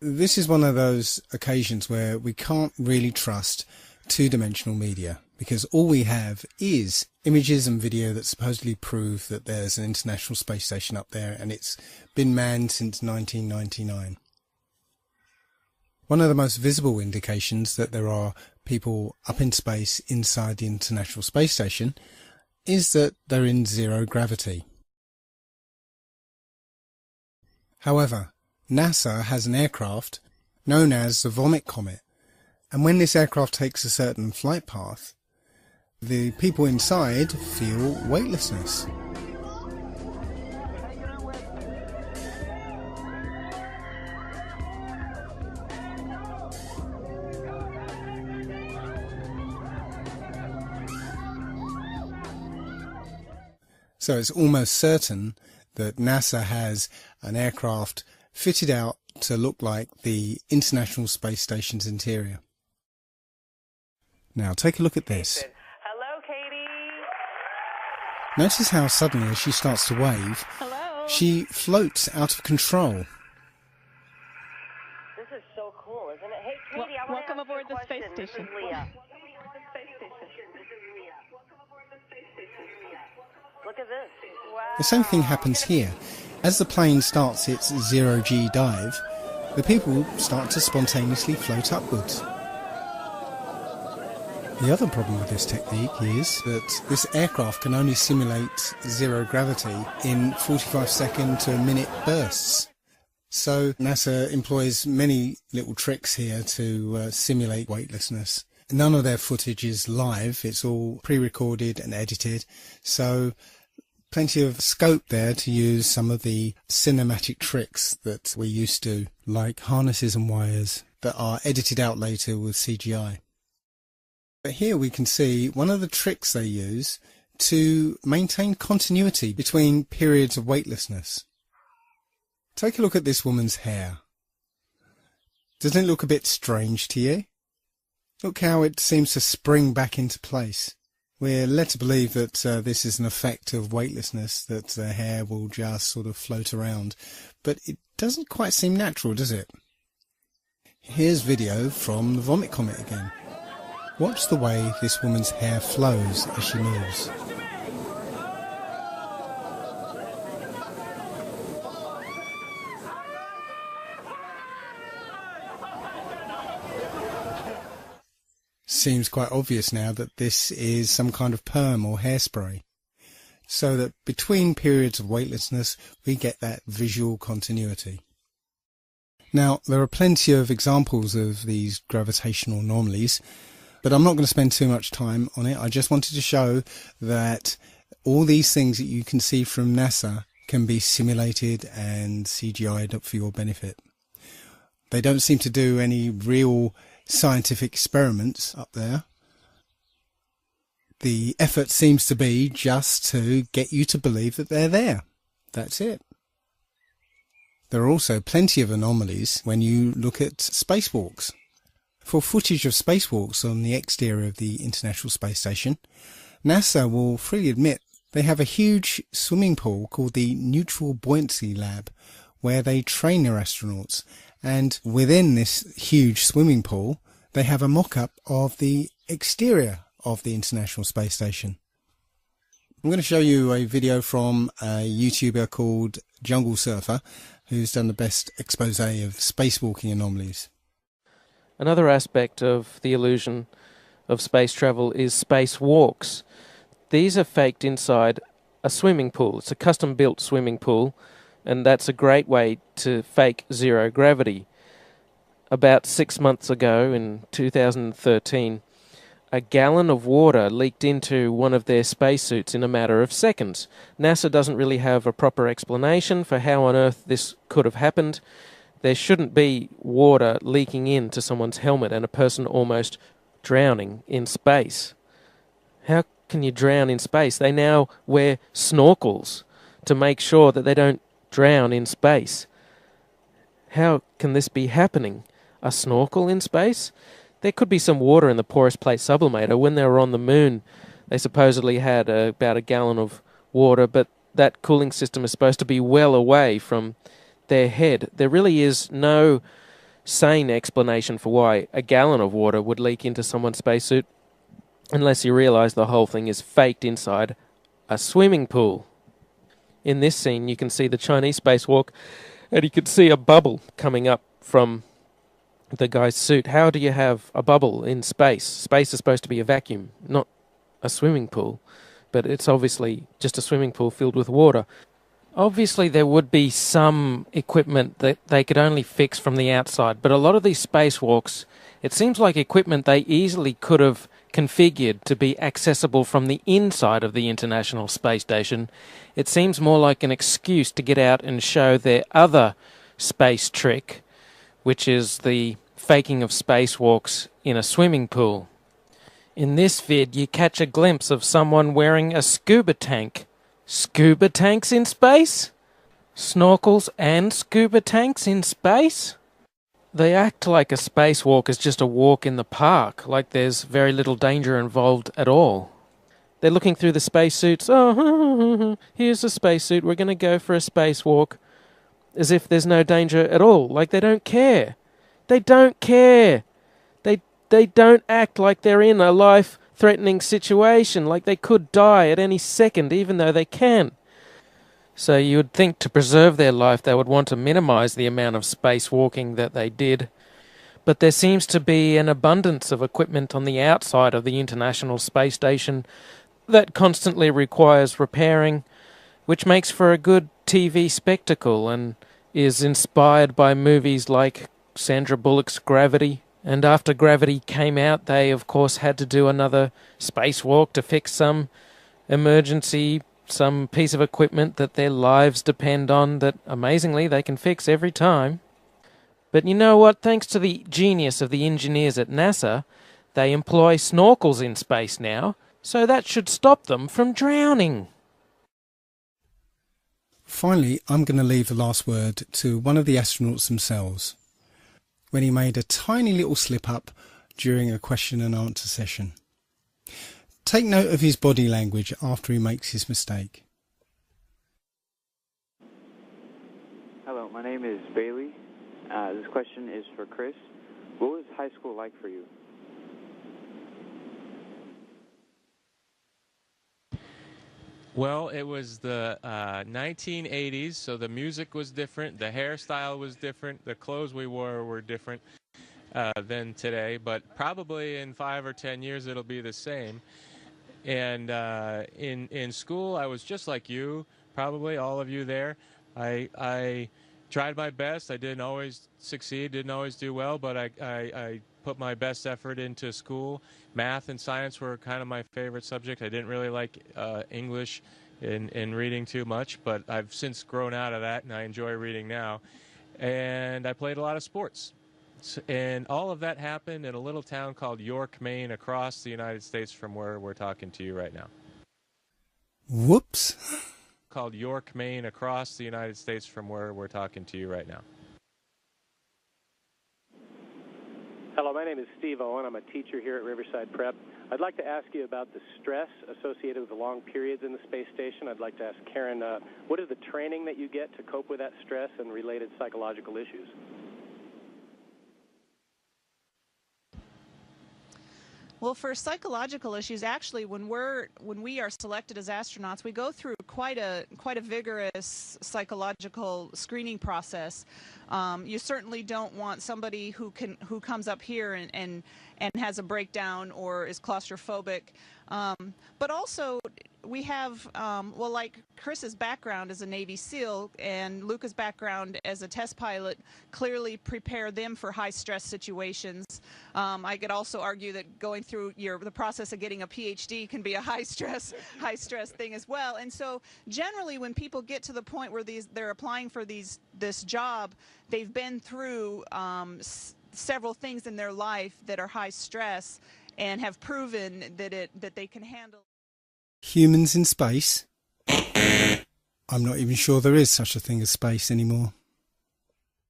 This is one of those occasions where we can't really trust two-dimensional media, because all we have is images and video that supposedly prove that there's an International Space Station up there and it's been manned since 1999. One of the most visible indications that there are people up in space inside the International Space Station is that they're in zero gravity. However, NASA has an aircraft known as the Vomit Comet, and when this aircraft takes a certain flight path, the people inside feel weightlessness. So it's almost certain that NASA has an aircraft fitted out to look like the International Space Station's interior. Now take a look at this. Hello, Katie. Notice how suddenly, as she starts to wave, she floats out of control. This is so cool, isn't it? Hey, Katie, I want to welcome ask you aboard a the question. space station. This is Leah. Look at this. Wow. The same thing happens here. As the plane starts its zero-G dive, the people start to spontaneously float upwards. The other problem with this technique is that this aircraft can only simulate zero gravity in 45-second to a minute bursts. So NASA employs many little tricks here to simulate weightlessness. None of their footage is live, it's all pre-recorded and edited, so plenty of scope there to use some of the cinematic tricks that we're used to, like harnesses and wires that are edited out later with CGI. But here we can see one of the tricks they use to maintain continuity between periods of weightlessness. Take a look at this woman's hair. Doesn't it look a bit strange to you? Look how it seems to spring back into place. We're led to believe that this is an effect of weightlessness, that the hair will just sort of float around. But it doesn't quite seem natural, does it? Here's video from the Vomit Comet again. Watch the way this woman's hair flows as she moves. Seems quite obvious now that this is some kind of perm or hairspray, so that between periods of weightlessness we get that visual continuity. Now, there are plenty of examples of these gravitational anomalies, but I'm not going to spend too much time on it. I just wanted to show that all these things that you can see from NASA can be simulated and CGI'd up for your benefit. They don't seem to do any real scientific experiments up there. The effort seems to be just to get you to believe that they're there. That's it. There are also plenty of anomalies when you look at spacewalks. For footage of spacewalks on the exterior of the International Space Station, NASA will freely admit they have a huge swimming pool called the Neutral Buoyancy Lab, where they train their astronauts, and within this huge swimming pool they have a mock-up of the exterior of the International Space Station. I'm going to show you a video from a YouTuber called Jungle Surfer, who's done the best expose of spacewalking anomalies. Another aspect of the illusion of space travel is spacewalks. These are faked inside a swimming pool. It's a custom-built swimming pool, and that's a great way to fake zero gravity. About 6 months ago, in 2013, a gallon of water leaked into one of their spacesuits in a matter of seconds. NASA doesn't really have a proper explanation for how on earth this could have happened. There shouldn't be water leaking into someone's helmet and a person almost drowning in space. How can you drown in space? They now wear snorkels to make sure that they don't drown in space. How can this be happening? A snorkel in space? There could be some water in the porous plate sublimator. When they were on the moon, they supposedly had about a gallon of water, but that cooling system is supposed to be well away from their head. There really is no sane explanation for why a gallon of water would leak into someone's spacesuit, unless you realise the whole thing is faked inside a swimming pool. In this scene, you can see the Chinese spacewalk, and you can see a bubble coming up from the guy's suit. How do you have a bubble in space? Space is supposed to be a vacuum, not a swimming pool. But it's obviously just a swimming pool filled with water. Obviously, there would be some equipment that they could only fix from the outside, but a lot of these spacewalks, it seems like equipment they easily could have configured to be accessible from the inside of the International Space Station. It seems more like an excuse to get out and show their other space trick, which is the faking of spacewalks in a swimming pool. In this vid, you catch a glimpse of someone wearing a scuba tank. Scuba tanks in space? Snorkels and scuba tanks in space? They act like a spacewalk is just a walk in the park, like there's very little danger involved at all. They're looking through the spacesuits. Oh, here's a spacesuit, we're going to go for a spacewalk. As if there's no danger at all, like they don't care. They don't care. They don't act like they're in a life-threatening situation, like they could die at any second, even though they can. So you would think to preserve their life, they would want to minimize the amount of spacewalking that they did. But there seems to be an abundance of equipment on the outside of the International Space Station that constantly requires repairing, which makes for a good TV spectacle and is inspired by movies like Sandra Bullock's Gravity. And after Gravity came out, they of course had to do another spacewalk to fix some emergency, some piece of equipment that their lives depend on that amazingly they can fix every time. But you know what? Thanks to the genius of the engineers at NASA, they employ snorkels in space now, so that should stop them from drowning. Finally, I'm going to leave the last word to one of the astronauts themselves, when he made a tiny little slip-up during a question and answer session. Take note of his body language after he makes his mistake. Hello, my name is Bailey. This question is for Chris. What was high school like for you? Well, it was the 1980s, so the music was different, the hairstyle was different, the clothes we wore were different than today, but probably in 5 or 10 years it'll be the same. And in school, I was just like you, probably all of you there. I tried my best. I didn't always succeed, didn't always do well, but I put my best effort into school. Math and science were kind of my favorite subject. I didn't really like English and reading too much, but I've since grown out of that, and I enjoy reading now. And I played a lot of sports. And all of that happened in a little town called York, Maine, across the United States from where we're talking to you right now. Whoops. Called York, Maine, across the United States from where we're talking to you right now. Hello, my name is Steve Owen. I'm a teacher here at Riverside Prep. I'd like to ask you about the stress associated with the long periods in the space station. I'd like to ask Karen, what is the training that you get to cope with that stress and related psychological issues? Well, for psychological issues, actually, when we are selected as astronauts, we go through quite a vigorous psychological screening process. You certainly don't want somebody who comes up here and has a breakdown or is claustrophobic. But also, we have, well, like Chris's background as a Navy SEAL and Luca's background as a test pilot clearly prepare them for high-stress situations. I could also argue that going through the process of getting a PhD can be a high-stress thing as well. And so, generally, when people get to the point where they're applying for this job, they've been through several things in their life that are high stress and have proven that they can handle. Humans in space? I'm not even sure there is such a thing as space anymore.